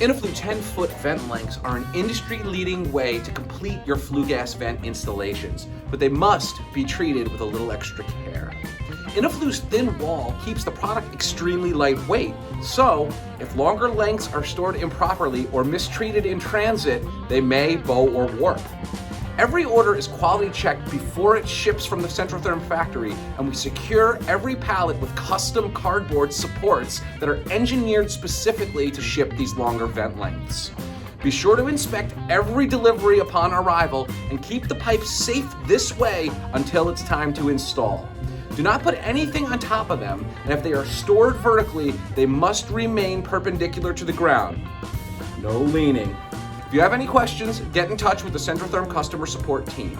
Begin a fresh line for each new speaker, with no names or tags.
InnoFlue 10-foot vent lengths are an industry-leading way to complete your flue gas vent installations, but they must be treated with a little extra care. InnoFlue's thin wall keeps the product extremely lightweight, so if longer lengths are stored improperly or mistreated in transit, they may bow or warp. Every order is quality checked before it ships from the Centrotherm factory, and we secure every pallet with custom cardboard supports that are engineered specifically to ship these longer vent lengths. Be sure to inspect every delivery upon arrival and keep the pipes safe this way until it's time to install. Do not put anything on top of them, and if they are stored vertically, they must remain perpendicular to the ground. No leaning. If you have any questions, get in touch with the Centrotherm customer support team.